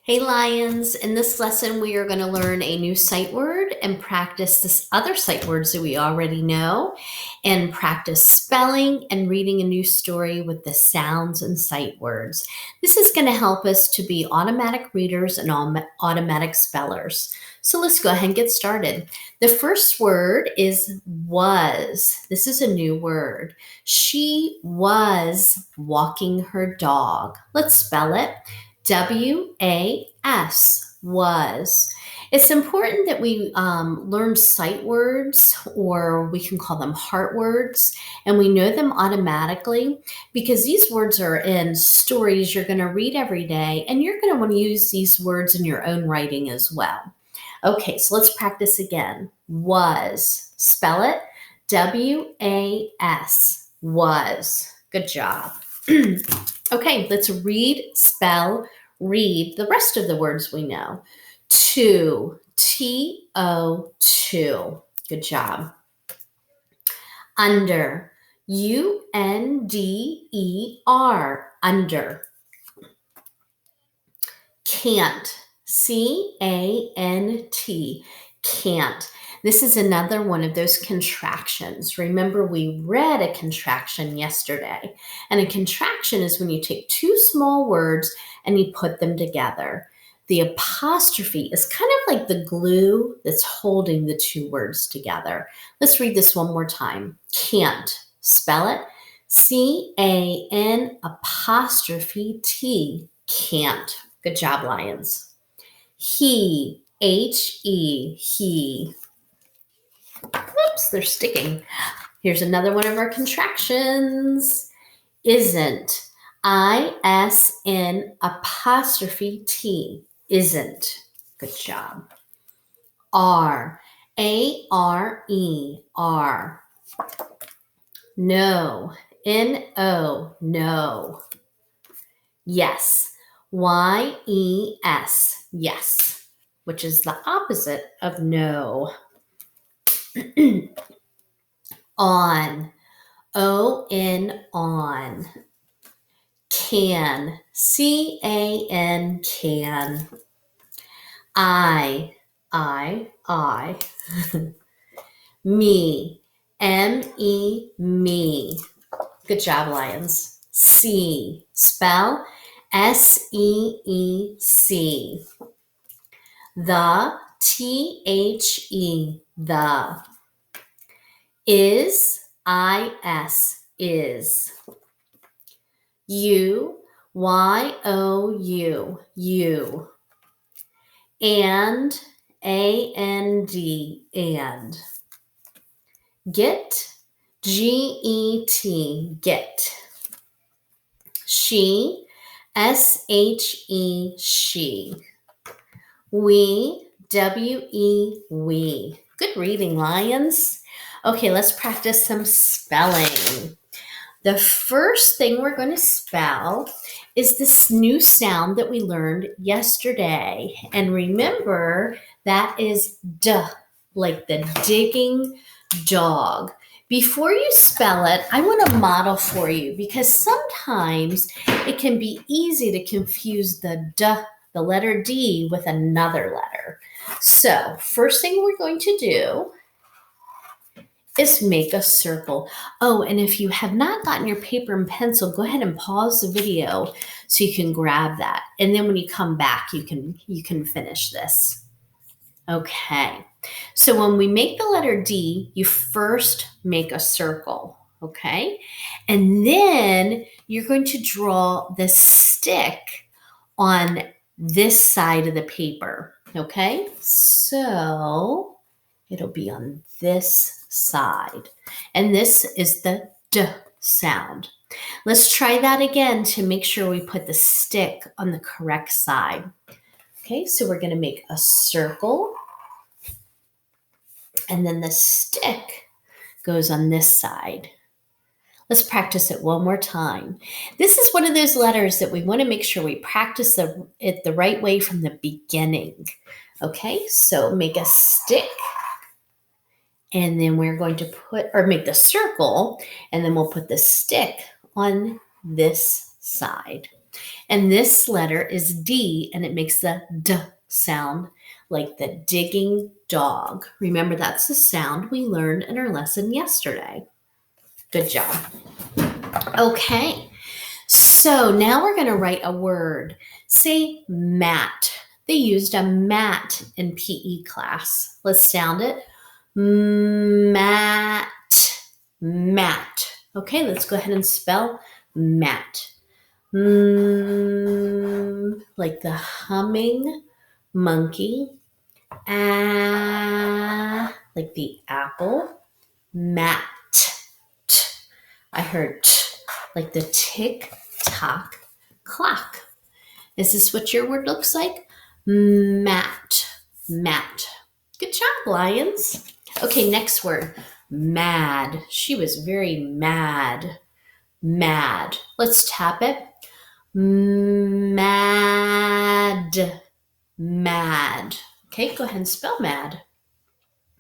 Hey Lions, in this lesson we are going to learn a new sight word and practice this other sight words that we already know and practice spelling and reading a new story with the sounds and sight words. This is going to help us to be automatic readers and automatic spellers. So let's go ahead and get started. The first word is was. This is a new word. She was walking her dog. Let's spell it. W-A-S, was. It's important that we learn sight words, or we can call them heart words, and we know them automatically because these words are in stories you're going to read every day, and you're going to want to use these words in your own writing as well. Okay, so let's practice again. Was. Spell it. W-A-S. Was. Good job. Okay, let's read, spell, read the rest of the words we know. To, T-O, good job. Under, U-N-D-E-R, under. Can't, C-A-N-T, can't. This is another one of those contractions. Remember, we read a contraction yesterday. And a contraction is when you take two small words and you put them together. The apostrophe is kind of like the glue that's holding the two words together. Let's read this one more time. Can't. Spell it. C-A-N apostrophe T. Can't. Good job, Lions. He. H-E. He. Oops, they're sticking. Here's another one of our contractions. Isn't. I-S-N apostrophe T. Isn't. Good job. Are. A-R-E. Are. No. N-O. No. Yes. Y-E-S. Yes. Which is the opposite of no. On. O-N, on. Can. C-A-N, can. I. Me. M-E, me. Good job, Lions. C. Spell S-E-E-C. The. T-H-E. The. Is. I-S. Is. You. Y-O-U. You. And. A-N-D. And. Get. G-E-T. Get. She. S-H-E. She. We. W-E. We. Good reading, Lions. Okay, let's practice some spelling. The first thing we're going to spell is this new sound that we learned yesterday. And remember, that is D, like the digging dog. Before you spell it, I want to model for you because sometimes it can be easy to confuse the D, the letter D, with another letter. So, first thing we're going to do is make a circle. Oh, and if you have not gotten your paper and pencil, go ahead and pause the video so you can grab that. And then when you come back, you can finish this. Okay. So when we make the letter D, you first make a circle, okay? And then you're going to draw the stick on this side of the paper, okay? So it'll be on this side. And this is the D sound. Let's try that again to make sure we put the stick on the correct side. Okay, so we're going to make a circle. And then the stick goes on this side. Let's practice it one more time. This is one of those letters that we want to make sure we practice it the right way from the beginning. Okay, so make a stick. And then we're going to make the circle, and then we'll put the stick on this side. And this letter is D, and it makes the D sound, like the digging dog. Remember, that's the sound we learned in our lesson yesterday. Good job. Okay, so now we're going to write a word. Say mat. They used a mat in PE class. Let's sound it. Mat. Mat. Okay, let's go ahead and spell mat. Like the humming monkey. Like the apple. Mat. I heard t, like the tick-tock clock. Is this what your word looks like? Mat. Mat. Good job, lions. Okay, next word. Mad. She was very mad. Mad. Let's tap it. Mad. Mad. Okay, go ahead and spell mad.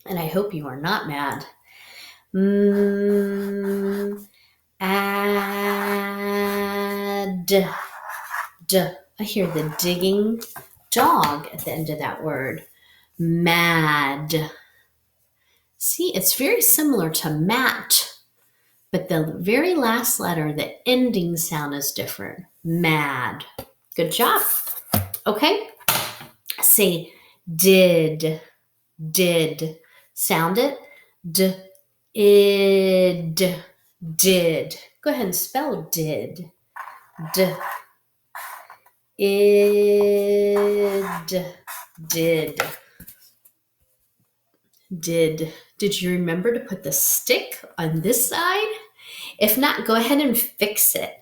And I hope you are not mad. Add. I hear the digging dog at the end of that word. Mad. See, it's very similar to mat, but the very last letter, the ending sound is different. Mad. Good job. Okay. Say did. Did. Sound it. Id. Did. Go ahead and spell did. D. Id. Did. Did. Did you remember to put the stick on this side? If not, go ahead and fix it.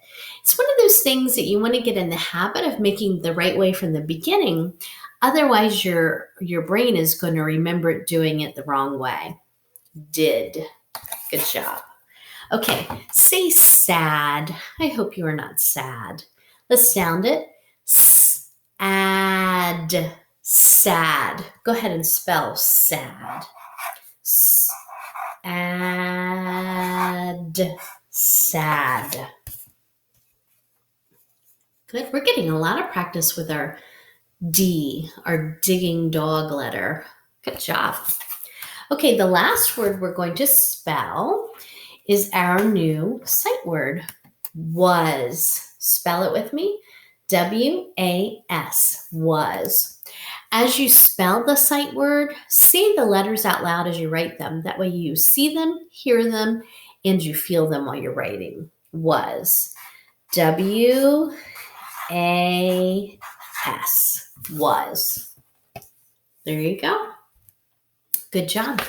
It's one of those things that you want to get in the habit of making the right way from the beginning. Otherwise, your brain is going to remember doing it the wrong way. Did. Good job. Okay, say sad. I hope you are not sad. Let's sound it. Sad. Sad. Go ahead and spell sad. Sad. Sad. Good. We're getting a lot of practice with our D, our digging dog letter. Good job. Okay, the last word we're going to spell is our new sight word, was. Spell it with me. W-A-S, was. As you spell the sight word, say the letters out loud as you write them. That way you see them, hear them, and you feel them while you're writing. Was. W-A-S, was. There you go. Good job.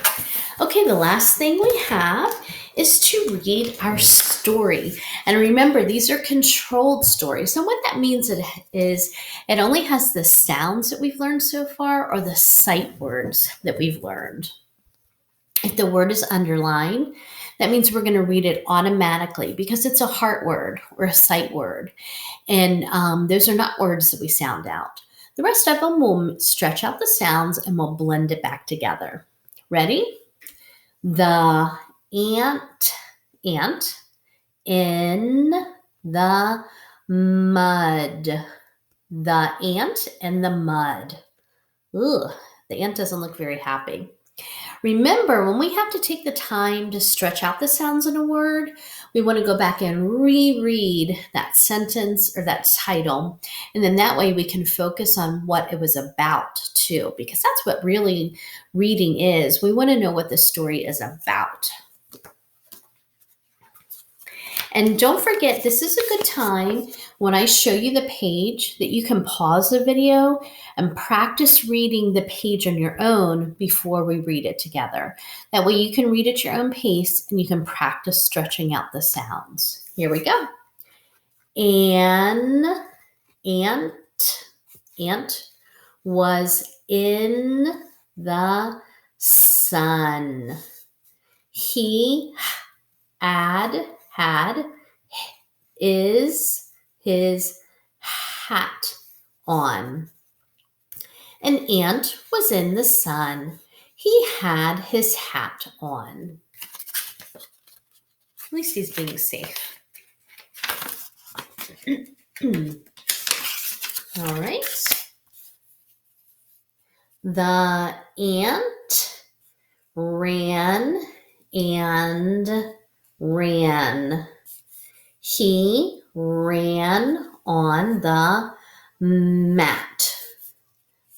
Okay, the last thing we have is to read our story. And remember, these are controlled stories. So what that means is it only has the sounds that we've learned so far or the sight words that we've learned. If the word is underlined, that means we're going to read it automatically because it's a heart word or a sight word. And those are not words that we sound out. The rest of them will stretch out the sounds and we'll blend it back together. Ready? The ant in the mud. The ant in the mud. Ugh, the ant doesn't look very happy. Remember, when we have to take the time to stretch out the sounds in a word, we want to go back and reread that sentence or that title. And then that way we can focus on what it was about too, because that's what really reading is. We want to know what the story is about. And don't forget, this is a good time when I show you the page that you can pause the video and practice reading the page on your own before we read it together. That way you can read at your own pace and you can practice stretching out the sounds. Here we go. An ant was in the sun. He had is his hat on. An ant was in the sun. He had his hat on. At least he's being safe. All right. The ant ran and ran. He ran on the mat.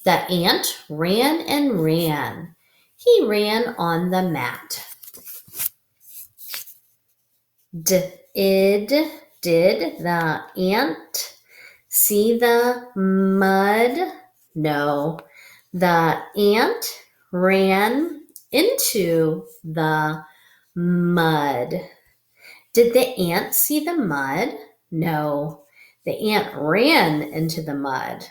The ant ran and ran. He ran on the mat. Did the ant see the mud? No. The ant ran into the mud. Did the ant see the mud? No. The ant ran into the mud.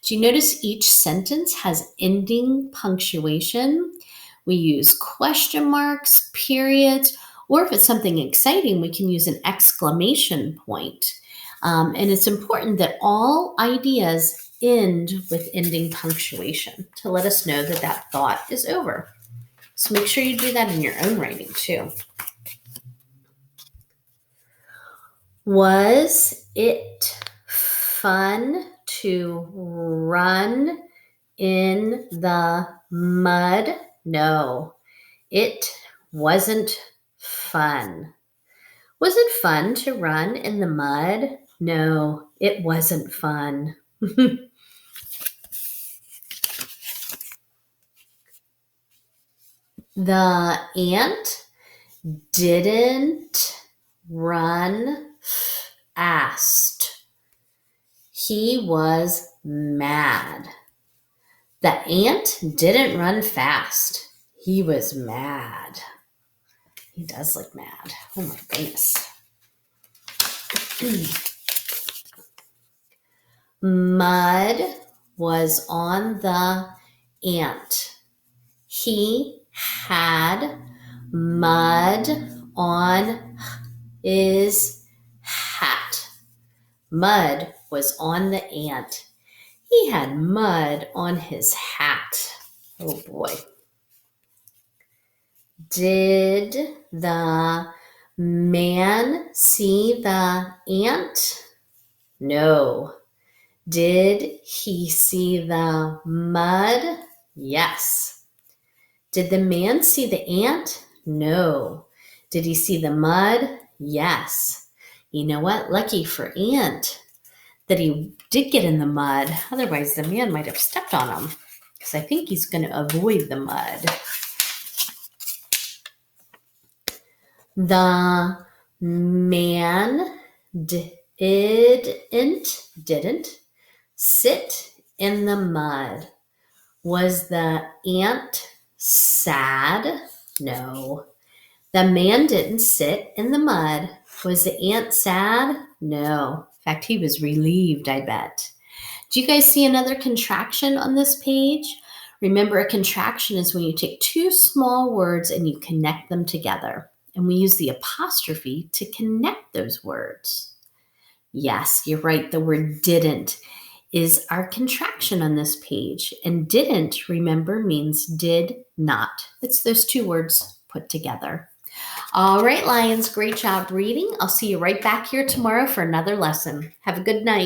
Do you notice each sentence has ending punctuation? We use question marks, periods, or if it's something exciting, we can use an exclamation point. And it's important that all ideas end with ending punctuation to let us know that that thought is over. So make sure you do that in your own writing too. Was it fun to run in the mud? No, it wasn't fun. Was it fun to run in the mud? No, it wasn't fun. The ant didn't run fast. He was mad. The ant didn't run fast. He was mad. He does look mad. Oh my goodness. Mud was on the ant. He had mud on his hat. Mud was on the ant. He had mud on his hat. Oh boy. Did the man see the ant? No. Did he see the mud? Yes. Did the man see the ant? No. Did he see the mud? Yes. You know what? Lucky for Ant that he did get in the mud. Otherwise, the man might have stepped on him because I think he's going to avoid the mud. The man didn't sit in the mud. Was the ant sad? No. The man didn't sit in the mud. Was the ant sad? No. In fact, he was relieved, I bet. Do you guys see another contraction on this page? Remember, a contraction is when you take two small words and you connect them together. And we use the apostrophe to connect those words. Yes, you're right. The word didn't is our contraction on this page. And didn't, remember, means did not. It's those two words put together. All right, Lions, great job reading. I'll see you right back here tomorrow for another lesson. Have a good night.